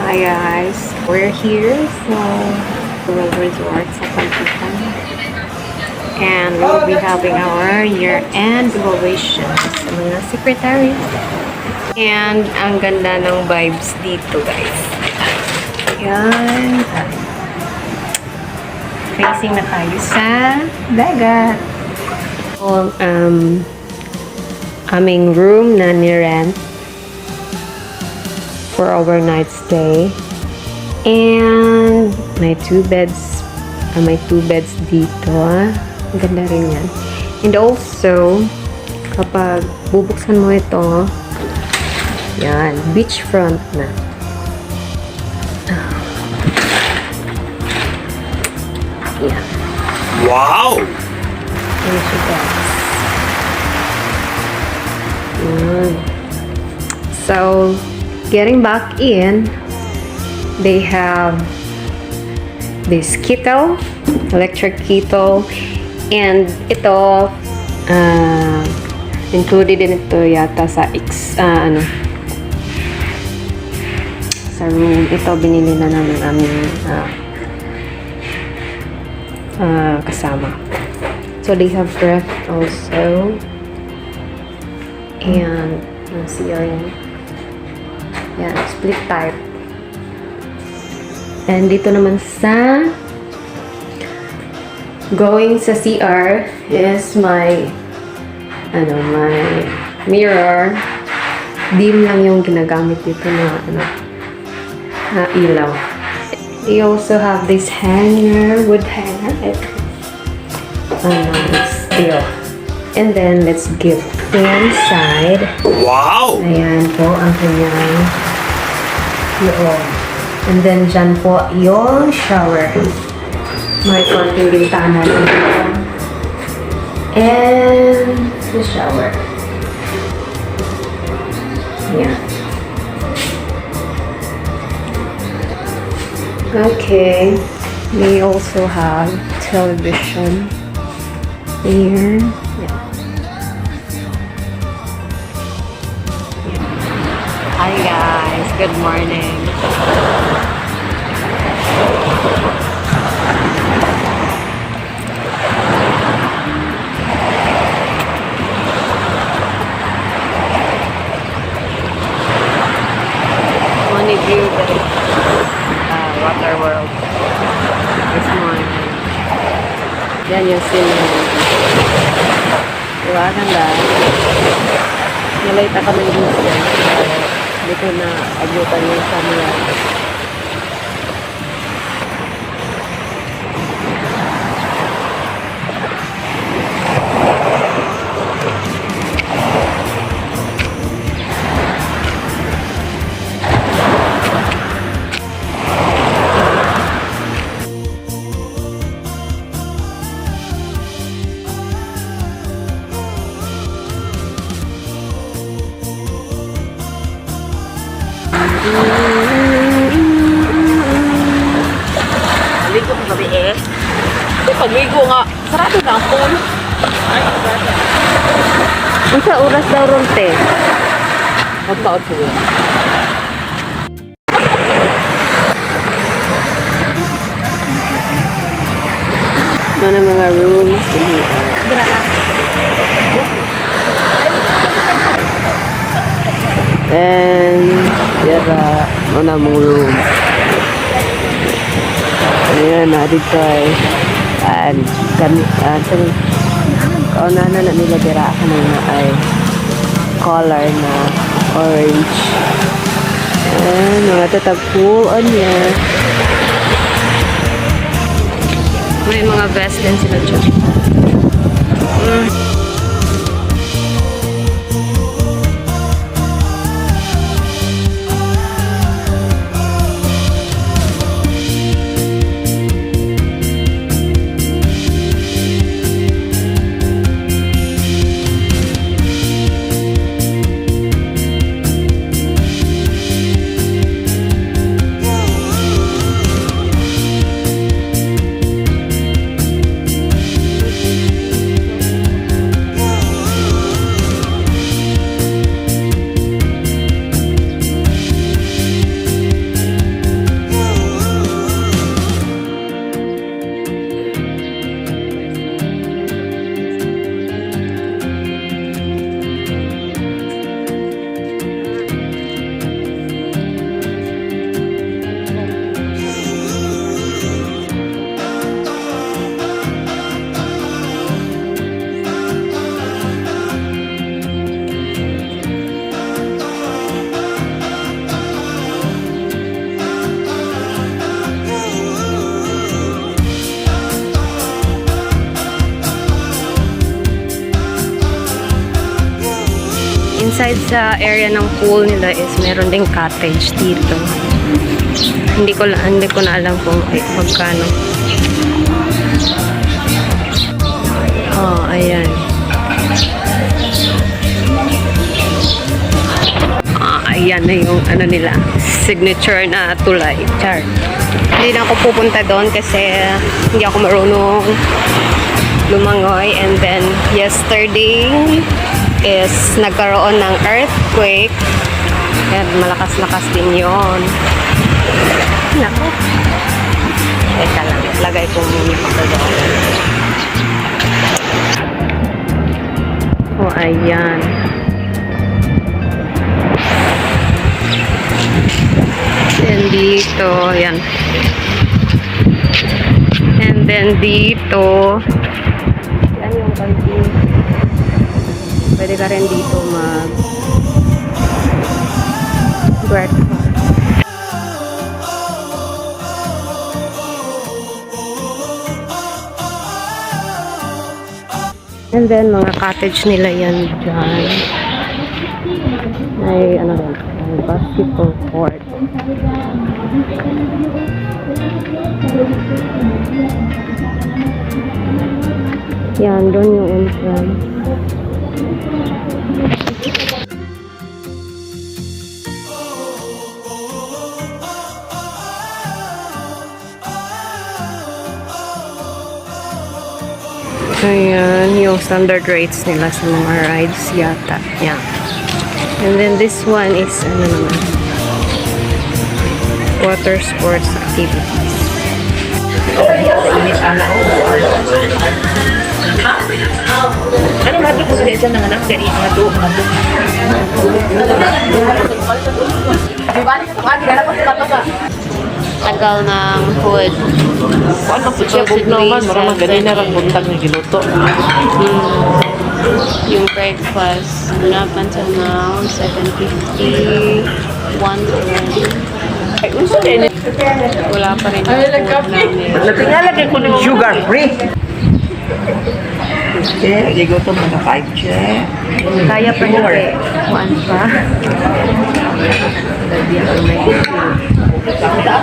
Hi guys, we're here sa World Resort sa Pantitan. And we'll be having our year-end evaluation sa mga secretary. And ang ganda ng vibes dito guys. Ayan. Facing na tayo sa dagat. Aming room na ni-rent for overnight stay. And may two beds dito. Ang ganda rin yan. And also, kapag bubuksan mo ito, yan, beachfront na. Yan. Wow! Yan siya guys. Yan. So, getting back in, they have this kettle, electric kettle, and ito included din ito yata sa sa room. Ito binili na namin aming kasama. So they have ref also, and yung CR niya. Yan, split type. And dito naman sa going sa CR is my mirror. Dim lang yung ginagamit dito na ilaw. They also have this hanger, wood hanger. Steel. And then let's get inside. Wow! Ayan po ang kanyang loob. And then dyan po yung shower. May konting bintana dito. And the shower. Ayan. Okay. They also have television here. Yeah. Hi guys, good morning. Only view the water world this morning. Yan yung scenery. Diba, ganda. Nalate kami dito. Hindi ko na abutan yung camera. Ligo ko gabi eh. Kasi pagligo nga, sarado na ang pool. Ay, sarado. Ang sa oras daw ron, te? Magpaot ko yun. Ano mga rooms dito? And yara, ano mong room. Ayan, dito ay kauna na nila dirahan na ay color na orange. Ayan, mga tatagpuan niya. May mga vest din sila dyan. Besides sa area ng pool nila is meron ding cottage dito. Hindi ko na alam kung magkano. Oh, ayan. Ayan na yung ano nila, signature na tulay. Char. Hindi na ako pupunta doon kasi hindi ako marunong lumangoy. And then yesterday is nagkaroon ng earthquake. And malakas-lakas din yun. Naku. Teka lang, lagay ko muna pa doon. Oh, ayan. And dito, yan. And then dito, yan yung canteen. Pwede ka rin dito breakfast. And then, mga cottage nila yan dyan. Ay, ano rin, may basketball court. Yan, doon yung entrance. Ayan, yung standard rates nila sa mga rides yata. Yan. And then this one is, ano naman, water sports activities. Ano natin kung sa ng anak? Dari mga to. Tagal ng food. Ano po siya kung naman? Maraming ganyan na lang buntag ng giluto. Yung breakfast, up until now, 750, 120. Ay, unsa din. Wala pa rin yung food namin. Natingala kay ko ni Sugar free. Che, ligo to mga 5 che. Kaya pa rin eh. Kuan pa. Lagyan ang may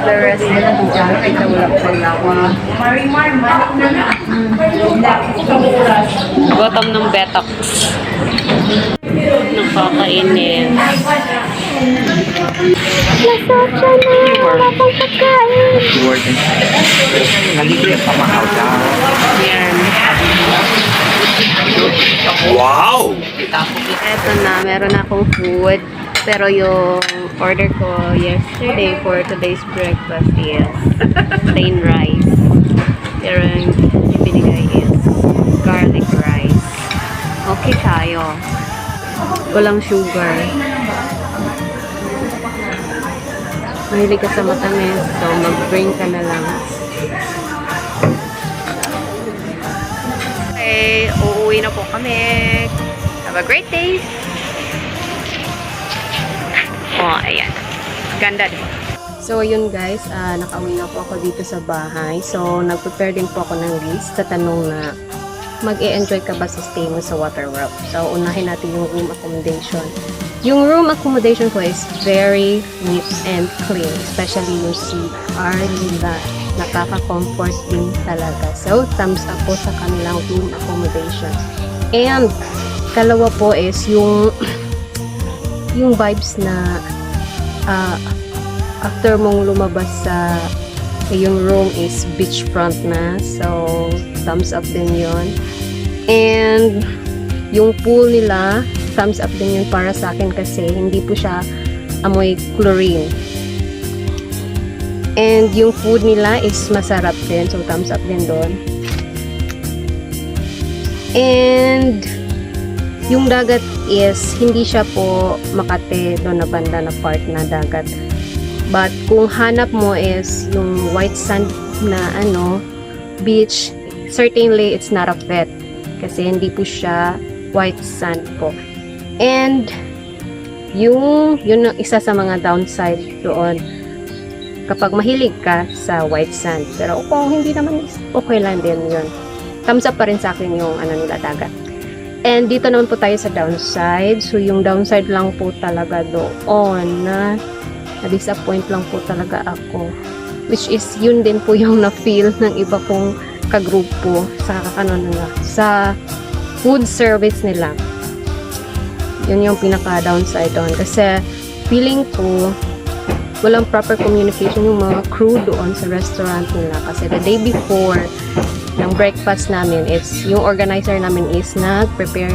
the rest nila dyan. Kita wala pa lawa. Bottom ng betox. Nakakainin. Lasasya na. Wala pang pagkain. Nalibre pa mahal ka. Yan. Wow! Eto na, meron akong food. Pero yung order ko yesterday for today's breakfast is plain rice. Pero yung ibinigay is garlic rice. Okay tayo. Walang sugar. Mahilig ka sa matamis, so mag-bring ka na lang. Okay, uuwi na po kami. Have a great day! Oh, ayan. Ganda din. So, yun guys, nakauwi na po ako dito sa bahay. So, nag-prepare din po ako ng list sa tanong na mag-e-enjoy ka ba sa stay mo sa Water World. So, unahin natin yung room accommodation. Yung room accommodation ko is very neat and clean. Especially yung CR nila. Nakaka-comfort din talaga. So, thumbs up po sa kanilang room accommodation. And, kalawa po is yung vibes na after mong lumabas sa yung room is beachfront na. So, thumbs up din yun. And, yung pool nila, thumbs up din yun para sa akin kasi hindi po siya amoy chlorine. And, yung food nila is masarap din. So, thumbs up din doon. And, yung dagat is hindi siya po Makati doon na banda na part na dagat. But kung hanap mo is yung white sand na beach, certainly it's not a bet kasi hindi po siya white sand po. And yun ang isa sa mga downside doon kapag mahilig ka sa white sand. Pero kung hindi naman, okay lang din yun. Thumbs up pa rin sa akin yung nila dagat. And dito naman po tayo sa downside. So, yung downside lang po talaga doon na na-disappoint lang po talaga ako. Which is, yun din po yung na-feel ng iba kong kagrupo sa sa food service nila. Yun yung pinaka-downside doon. Kasi, feeling ko, walang proper communication yung mga crew doon sa restaurant nila. Kasi the day before, ng breakfast namin is yung organizer namin is nag-prepare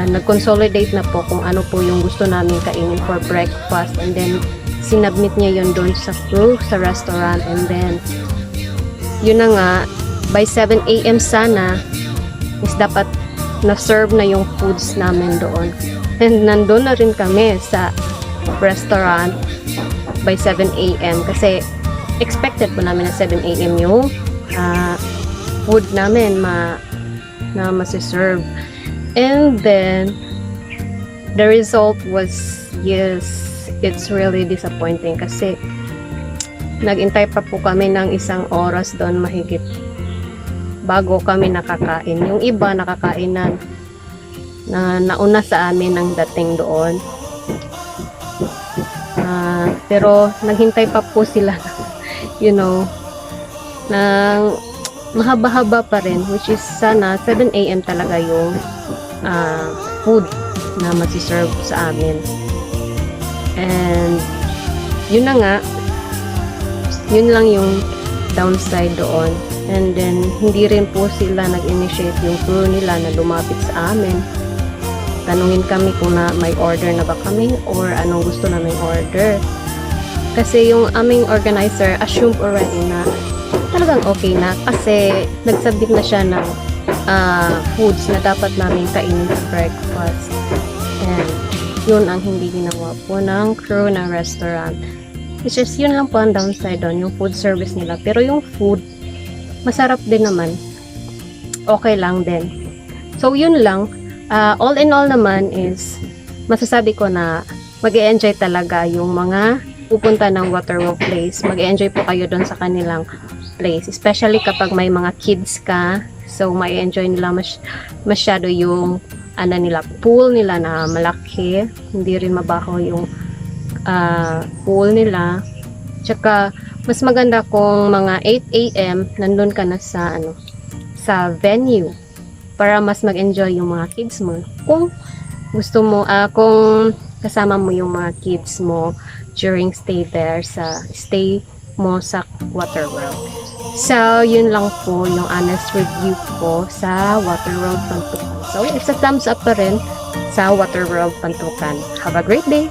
nag-consolidate na po kung ano po yung gusto namin kainin for breakfast, and then sinubmit niya yun doon sa crew sa restaurant, and then yun na nga by 7 a.m. sana is dapat na-serve na yung foods namin doon, and nandun na rin kami sa restaurant by 7 a.m. kasi expected po namin na 7 a.m. yung food namin na masiserve. And then the result was, yes, it's really disappointing kasi nagintay pa po kami ng 1 oras doon mahigit bago kami nakakain. Yung iba nakakain na nauna sa amin ang dating doon. Pero naghintay pa po sila ng mahaba-haba pa rin, which is sana 7 a.m. talaga yung food na masiserve sa amin. And yun na nga, yun lang yung downside doon. And then hindi rin po sila nag-initiate yung crew nila na lumapit sa amin. Tanungin kami kung may order na ba kami or anong gusto naming order. Kasi yung aming organizer assumed already na talagang okay na kasi nagsabit na siya ng foods na dapat namin kainin sa breakfast. And yun ang hindi ginawa po ng crew ng restaurant. It's just yun lang po ang downside doon, yung food service nila. Pero yung food, masarap din naman. Okay lang din. So yun lang. All in all naman is masasabi ko na mag-e-enjoy talaga yung mga pupunta ng Waterworld Place. Mag-enjoy po kayo doon sa kanilang place. Especially kapag may mga kids ka. So, may enjoy nila masyado yung pool nila na malaki. Hindi rin mabaho yung pool nila. Tsaka, mas maganda kung mga 8 a.m. nandun ka na sa venue para mas mag-enjoy yung mga kids mo. Kung gusto mo, kung kasama mo yung mga kids mo during stay mo sa Waterworld. So, yun lang po yung honest review ko sa Waterworld Pantukan. So, it's a thumbs up pa rin sa Waterworld Pantukan. Have a great day!